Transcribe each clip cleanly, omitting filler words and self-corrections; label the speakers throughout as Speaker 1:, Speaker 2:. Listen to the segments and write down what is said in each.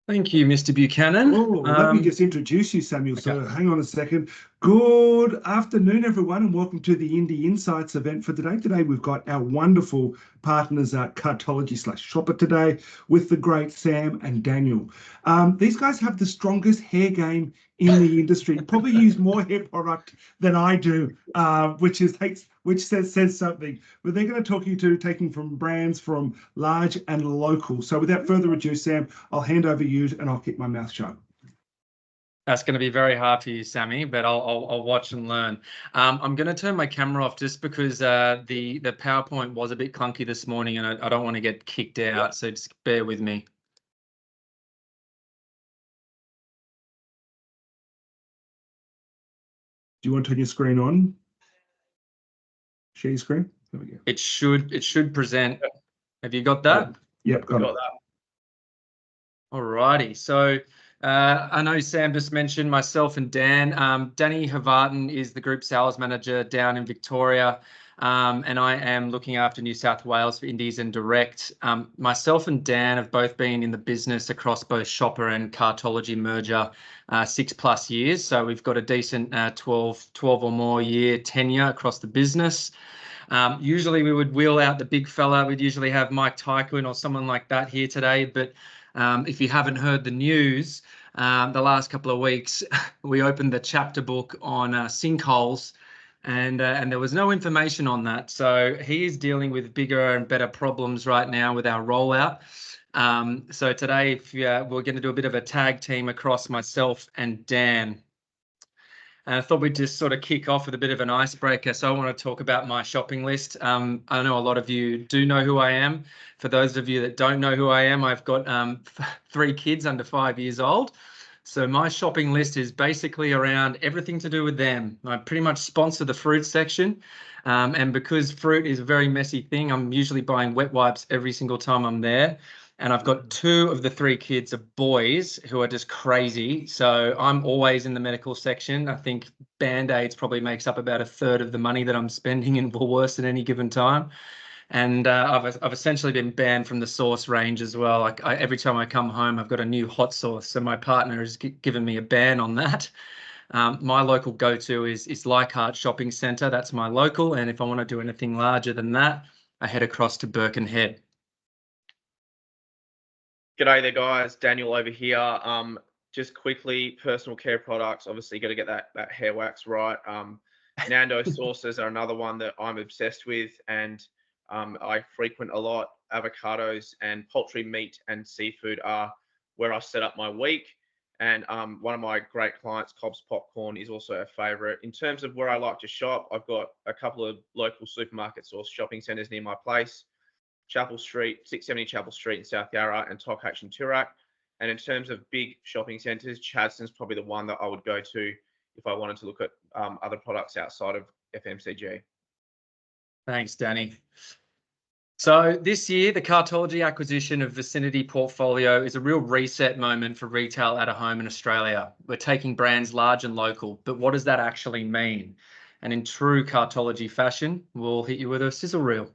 Speaker 1: Thank you, Mr. Buchanan.
Speaker 2: Oh, let me just introduce you, Samuel.
Speaker 1: Okay.
Speaker 2: So hang on a second. Good afternoon, everyone, and welcome to the Indie Insights event for today. Today, we've got our wonderful partners at Cartology/Shopper today with the great Sam and Daniel. These guys have the strongest hair game in the industry. Probably use more hair product than I do, which says something. But they're going to talk you to taking from brands from large and local. So without further ado, Sam, I'll hand over you and I'll keep my mouth shut.
Speaker 1: That's going to be very hard for you, Sammy, but I'll watch and learn. I'm going to turn my camera off just because the PowerPoint was a bit clunky this morning, and I don't want to get kicked out. So just bear with me.
Speaker 2: Do you want to turn your screen on? Share your screen. There we go.
Speaker 1: It should present. Have you got that?
Speaker 2: Yep, got it.
Speaker 1: All righty. So I know Sam just mentioned myself and Dan. Danny Havarton is the group sales manager down in Victoria, and I am looking after New South Wales for Indies and Direct. Myself and Dan have both been in the business across both Shopper and Cartology merger 6+ years. So we've got a decent 12 or more year tenure across the business. Usually we would wheel out the big fella. We'd usually have Mike Tycoon or someone like that here today, but if you haven't heard the news, the last couple of weeks, we opened the chapter book on sinkholes, and there was no information on that. So he is dealing with bigger and better problems right now with our rollout. So today, we're going to do a bit of a tag team across myself and Dan. And I thought we'd just sort of kick off with a bit of an icebreaker. So I want to talk about my shopping list. I know a lot of you do know who I am. For those of you that don't know who I am, I've got 3 kids under 5 years old. So my shopping list is basically around everything to do with them. I pretty much sponsor the fruit section. And because fruit is a very messy thing, I'm usually buying wet wipes every single time I'm there. And I've got 2 of the 3 kids are boys who are just crazy. So I'm always in the medical section. I think Band-Aids probably makes up about 1/3 of the money that I'm spending in Woolworths at any given time. And I've essentially been banned from the sauce range as well. Like every time I come home, I've got a new hot sauce. So my partner has given me a ban on that. My local go-to is Leichhardt Shopping Centre. That's my local. And if I want to do anything larger than that, I head across to Birkenhead.
Speaker 3: G'day there, guys. Daniel over here. Just quickly, personal care products. Obviously, got to get that hair wax right. Nando sauces are another one that I'm obsessed with, and I frequent a lot. Avocados and poultry, meat, and seafood are where I set up my week. And one of my great clients, Cobb's Popcorn, is also a favourite. In terms of where I like to shop, I've got a couple of local supermarkets or shopping centres near my place. Chapel Street, 670 Chapel Street in South Yarra, and Tokhatch in Toorak. And in terms of big shopping centres, Chadstone's probably the one that I would go to if I wanted to look at other products outside of FMCG.
Speaker 1: Thanks, Danny. So this year, the Cartology acquisition of Vicinity Portfolio is a real reset moment for retail at a home in Australia. We're taking brands large and local, but what does that actually mean? And in true Cartology fashion, we'll hit you with a sizzle reel.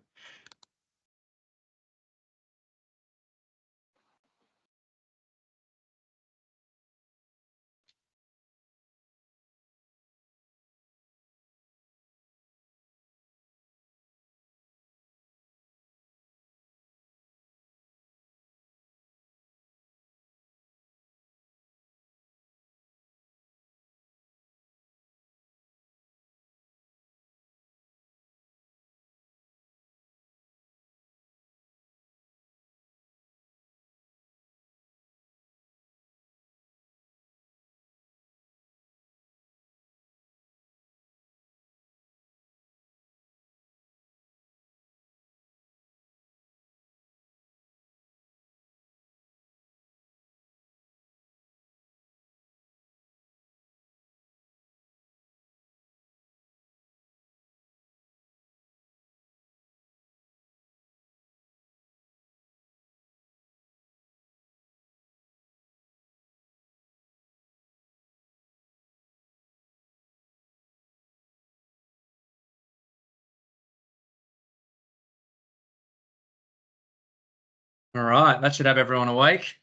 Speaker 1: All right, that should have everyone awake.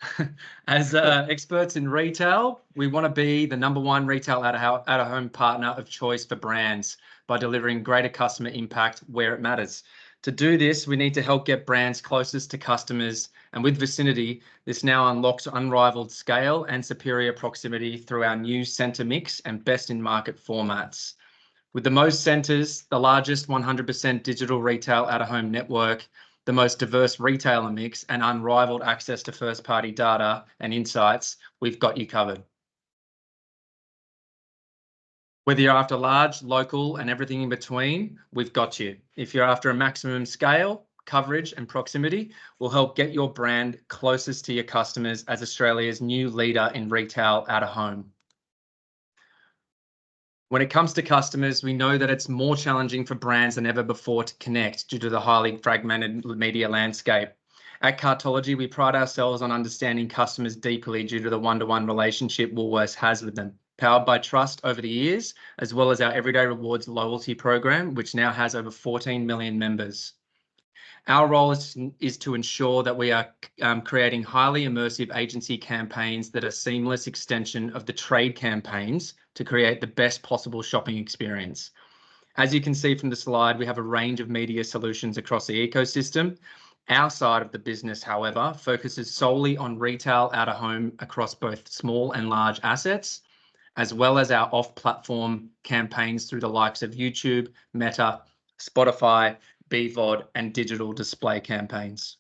Speaker 1: As experts in retail, we want to be the #1 retail out-of-home partner of choice for brands by delivering greater customer impact where it matters. To do this, we need to help get brands closest to customers, and with Vicinity, this now unlocks unrivaled scale and superior proximity through our new centre mix and best-in-market formats. With the most centres, the largest 100% digital retail out-of-home network, the most diverse retailer mix, and unrivaled access to first-party data and insights, we've got you covered. Whether you're after large, local, and everything in between, we've got you. If you're after a maximum scale, coverage, and proximity, we'll help get your brand closest to your customers as Australia's new leader in retail out-of-home. When it comes to customers, we know that it's more challenging for brands than ever before to connect due to the highly fragmented media landscape. At Cartology, we pride ourselves on understanding customers deeply due to the one-to-one relationship Woolworths has with them, powered by trust over the years, as well as our Everyday Rewards loyalty program, which now has over 14 million members. Our role is to ensure that we are creating highly immersive agency campaigns that are seamless extension of the trade campaigns to create the best possible shopping experience. As you can see from the slide, we have a range of media solutions across the ecosystem. Our side of the business, however, focuses solely on retail out-of-home across both small and large assets, as well as our off-platform campaigns through the likes of YouTube, Meta, Spotify, BVOD, and digital display campaigns.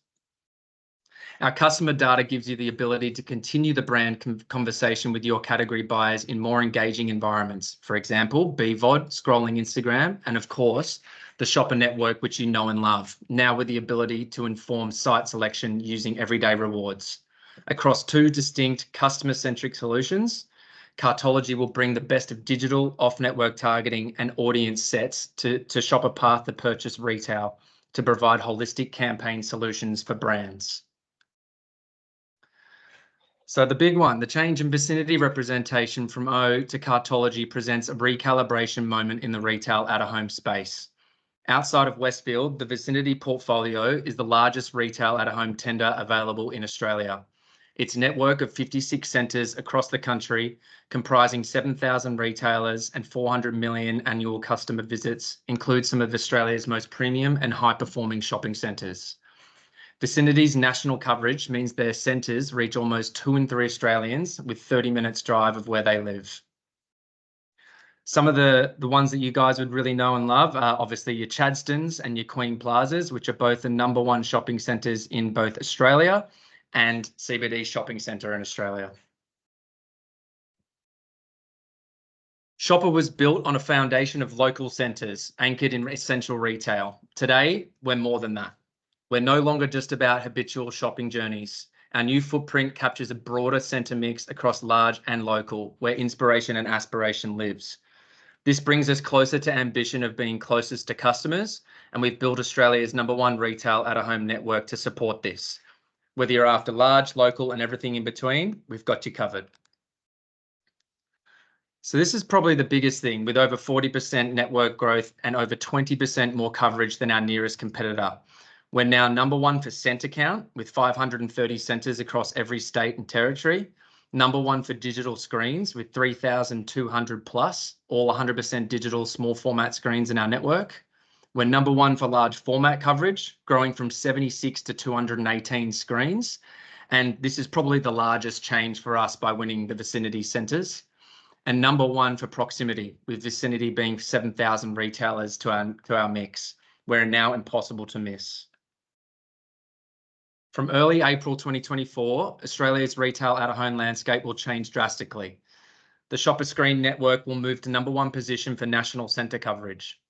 Speaker 1: Our customer data gives you the ability to continue the brand conversation with your category buyers in more engaging environments. For example, BVOD, scrolling Instagram, and of course, the shopper network, which you know and love, now with the ability to inform site selection using Everyday Rewards. Across 2 distinct customer-centric solutions, Cartology will bring the best of digital, off-network targeting and audience sets to shopper path to purchase retail to provide holistic campaign solutions for brands. So the big one, the change in Vicinity representation from O to Cartology presents a recalibration moment in the retail out-of-home space. Outside of Westfield, the Vicinity portfolio is the largest retail out-of-home tender available in Australia. Its network of 56 centres across the country, comprising 7,000 retailers and 400 million annual customer visits, includes some of Australia's most premium and high-performing shopping centres. Vicinity's national coverage means their centres reach almost 2 in 3 Australians with 30 minutes drive of where they live. Some of the ones that you guys would really know and love are obviously your Chadstones and your Queen Plazas, which are both the #1 shopping centres in both Australia and CBD shopping centre in Australia. Shopper was built on a foundation of local centres anchored in essential retail. Today, we're more than that. We're no longer just about habitual shopping journeys. Our new footprint captures a broader centre mix across large and local, where inspiration and aspiration lives. This brings us closer to ambition of being closest to customers, and we've built Australia's #1 retail out-of-home network to support this. Whether you're after large, local, and everything in between, we've got you covered. So this is probably the biggest thing, with over 40% network growth and over 20% more coverage than our nearest competitor. We're now #1 for centre count, with 530 centres across every state and territory. #1 for digital screens, with 3,200 plus, all 100% digital small format screens in our network. We're #1 for large format coverage, growing from 76 to 218 screens. And this is probably the largest change for us by winning the Vicinity centres. And #1 for proximity, with Vicinity being 7,000 retailers to our mix. We're now impossible to miss. From early April 2024, Australia's retail out-of-home landscape will change drastically. The shopper screen network will move to #1 position for national centre coverage.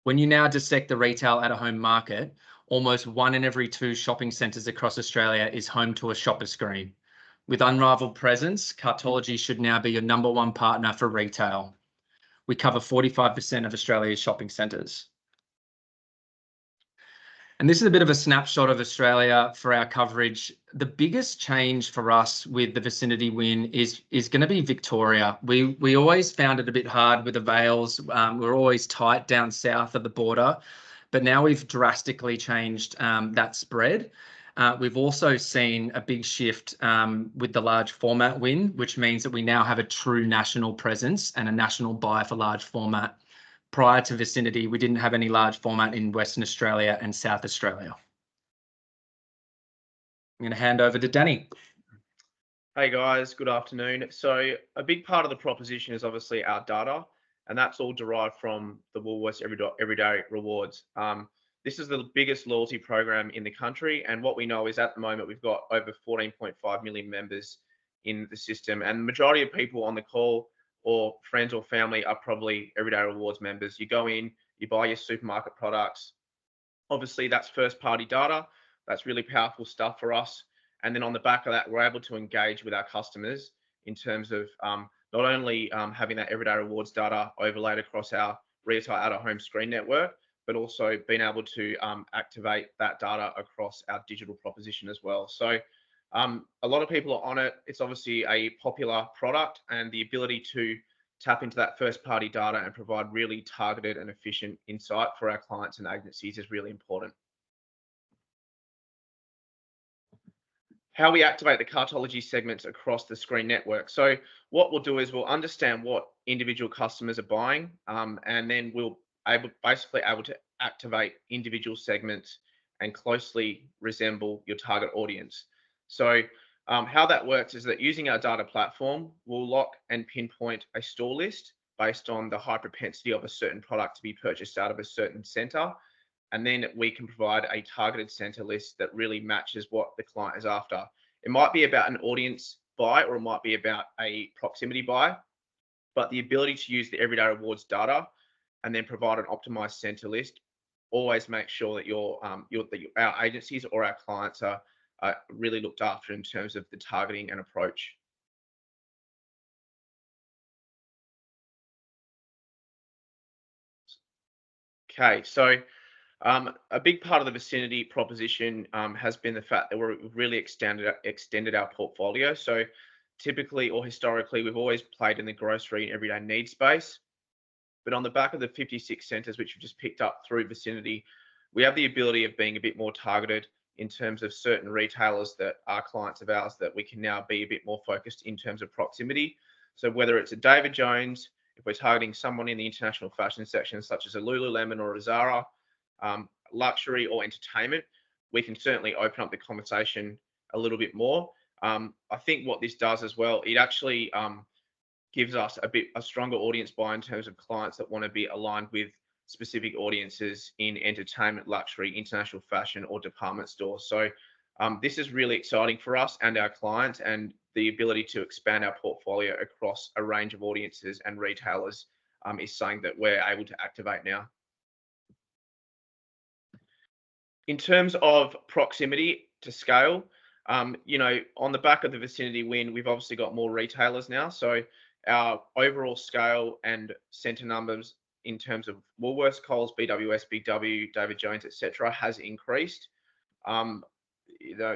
Speaker 1: When you now dissect the retail out-of-home market, almost 1 in every 2 shopping centres across Australia is home to a shopper screen. With unrivaled presence, Cartology should now be your #1 partner for retail. We cover 45% of Australia's shopping centres. And this is a bit of a snapshot of Australia for our coverage. The biggest change for us with the Vicinity win is going to be Victoria. We always found it a bit hard with the Vales. We're always tight down south of the border, but now we've drastically changed that spread. We've also seen a big shift with the large format win, which means that we now have a true national presence and a national buyer for large format. Prior to Vicinity, we didn't have any large format in Western Australia and South Australia. I'm going to hand over to Danny.
Speaker 3: Hey guys, good afternoon. So a big part of the proposition is obviously our data, and that's all derived from the Woolworths Everyday Rewards. This is the biggest loyalty program in the country, and what we know is at the moment we've got over 14.5 million members in the system, and the majority of people on the call or friends or family are probably Everyday Rewards members. You go in, you buy your supermarket products. Obviously, that's first-party data. That's really powerful stuff for us. And then on the back of that, we're able to engage with our customers in terms of not only having that Everyday Rewards data overlaid across our retail out-of-home screen network, but also being able to activate that data across our digital proposition as well. So a lot of people are on it. It's obviously a popular product, and the ability to tap into that first-party data and provide really targeted and efficient insight for our clients and agencies is really important. How we activate the Cartology segments across the screen network. So what we'll do is we'll understand what individual customers are buying, and then we'll basically able to activate individual segments and closely resemble your target audience. So how that works is that using our data platform, we'll lock and pinpoint a store list based on the high propensity of a certain product to be purchased out of a certain centre. And then we can provide a targeted centre list that really matches what the client is after. It might be about an audience buy, or it might be about a proximity buy, but the ability to use the Everyday Rewards data and then provide an optimized centre list always make sure that our agencies or our clients are really looked after in terms of the targeting and approach. Okay, so a big part of the Vicinity proposition has been the fact that we've really extended our portfolio. So typically or historically, we've always played in the grocery and everyday needs space. But on the back of the 56 centres, which we've just picked up through Vicinity, we have the ability of being a bit more targeted in terms of certain retailers that are clients of ours, that we can now be a bit more focused in terms of proximity. So whether it's a David Jones, if we're targeting someone in the international fashion section, such as a Lululemon or a Zara, luxury or entertainment, we can certainly open up the conversation a little bit more. I think what this does as well, it actually gives us a stronger audience buy in terms of clients that want to be aligned with specific audiences in entertainment, luxury, international fashion, or department stores. So this is really exciting for us and our clients, and the ability to expand our portfolio across a range of audiences and retailers is something that we're able to activate now. In terms of proximity to scale, on the back of the Vicinity win, we've obviously got more retailers now. So our overall scale and centre numbers in terms of Woolworths, Coles, BWS, Big W, David Jones, etc., has increased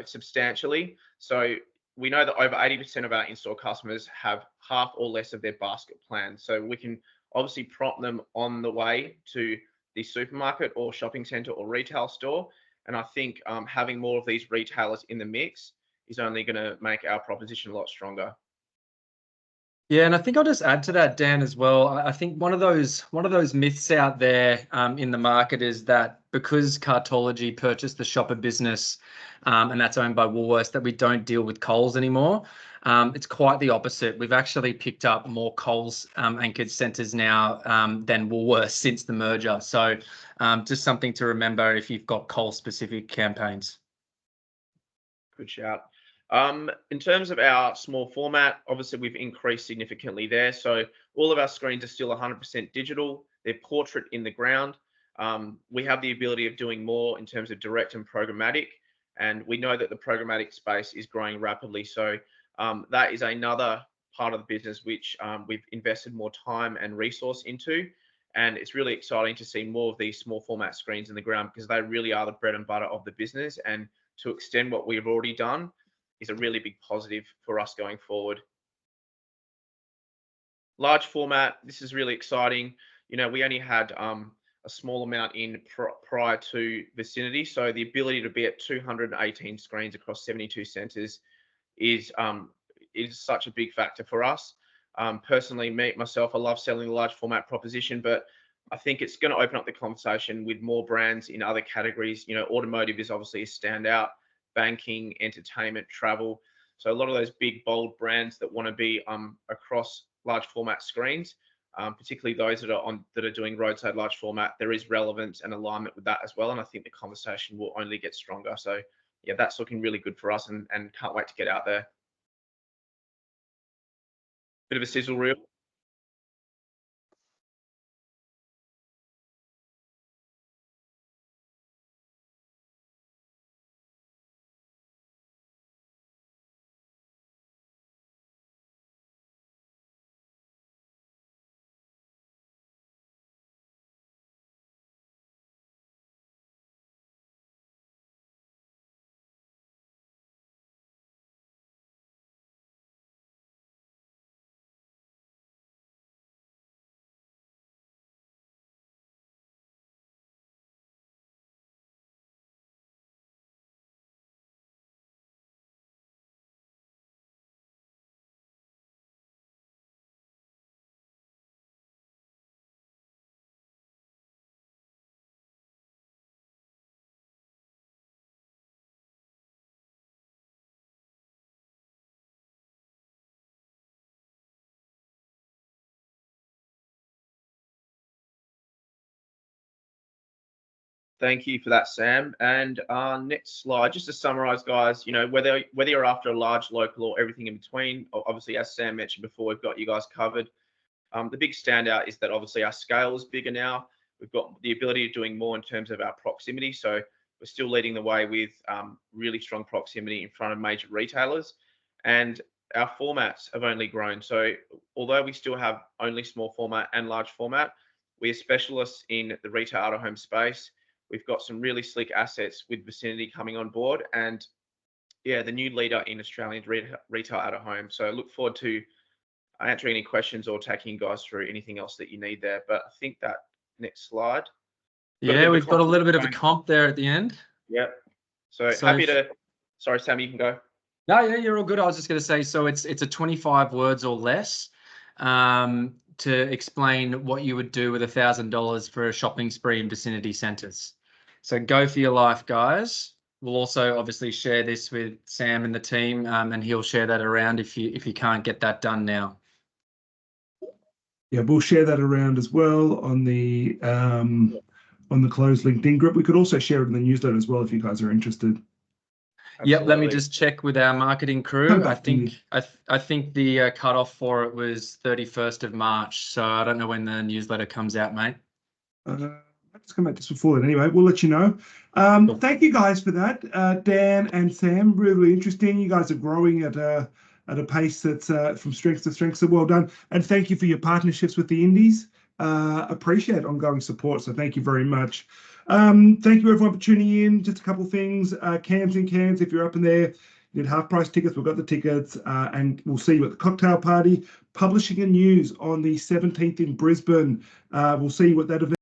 Speaker 3: substantially. So we know that over 80% of our in-store customers have half or less of their basket planned. So we can obviously prompt them on the way to the supermarket or shopping centre or retail store. And I think having more of these retailers in the mix is only going to make our proposition a lot stronger.
Speaker 1: Yeah, and I think I'll just add to that, Dan, as well. I think one of those myths out there in the market is that because Cartology purchased the shopper business and that's owned by Woolworths, that we don't deal with Coles anymore. It's quite the opposite. We've actually picked up more Coles anchored centres now than Woolworths since the merger. So just something to remember if you've got Coles specific campaigns.
Speaker 3: Good shout. In terms of our small format, obviously we've increased significantly there. So all of our screens are still 100% digital. They're portrait in the ground. We have the ability of doing more in terms of direct and programmatic, and we know that the programmatic space is growing rapidly. So that is another part of the business which we've invested more time and resource into. And it's really exciting to see more of these small format screens in the ground, because they really are the bread and butter of the business. And to extend what we've already done is a really big positive for us going forward. Large format, this is really exciting. We only had a a small amount in prior to Vicinity. So the ability to be at 218 screens across 72 centres is such a big factor for us. Personally, myself, I love selling the large format proposition, but I think it's going to open up the conversation with more brands in other categories. You know, automotive is obviously a standout, banking, entertainment, travel. So a lot of those big, bold brands that want to be across large format screens, particularly those that are doing roadside large format, there is relevance and alignment with that as well. And I think the conversation will only get stronger. So yeah, that's looking really good for us, and can't wait to get out there. Bit of a sizzle reel. Thank you for that, Sam. And next slide, just to summarize, guys, you know, whether you're after a large, local, or everything in between, obviously, as Sam mentioned before, we've got you guys covered. The big standout is that obviously our scale is bigger now. We've got the ability of doing more in terms of our proximity. So we're still leading the way with really strong proximity in front of major retailers. And our formats have only grown. So although we still have only small format and large format, we are specialists in the retail out of home space. We've got some really slick assets with Vicinity coming on board, and yeah, the new leader in Australian retail out of home. So I look forward to answering any questions or taking you guys through anything else that you need there. But I think that next slide.
Speaker 1: Yeah, we've got a little bit of a comp there at the end.
Speaker 3: Yep. So happy to. Sorry, Sam, you can go.
Speaker 1: No, yeah, you're all good. I was just going to say, so it's a 25 words or less to explain what you would do with $1,000 for a shopping spree in Vicinity centres. So go for your life, guys. We'll also obviously share this with Sam and the team, and he'll share that around if you can't get that done now.
Speaker 2: Yeah, we'll share that around as well on the closed LinkedIn group. We could also share it in the newsletter as well if you guys are interested.
Speaker 1: Yep, let me just check with our marketing crew. I think the cutoff for it was 31st of March. So I don't know when the newsletter comes out, mate.
Speaker 2: Let's come back just before that. Anyway, we'll let you know. Cool. Thank you guys for that, Dan and Sam. Really interesting. You guys are growing at a pace that's from strength to strength. So well done, and thank you for your partnerships with the Indies. Appreciate ongoing support. So thank you very much. Thank you everyone for tuning in. Just a couple of things. Cans and cans. If you're up in there, you need half price tickets. We've got the tickets, and we'll see you at the cocktail party. Publishing and news on the 17th in Brisbane. We'll see you at that event.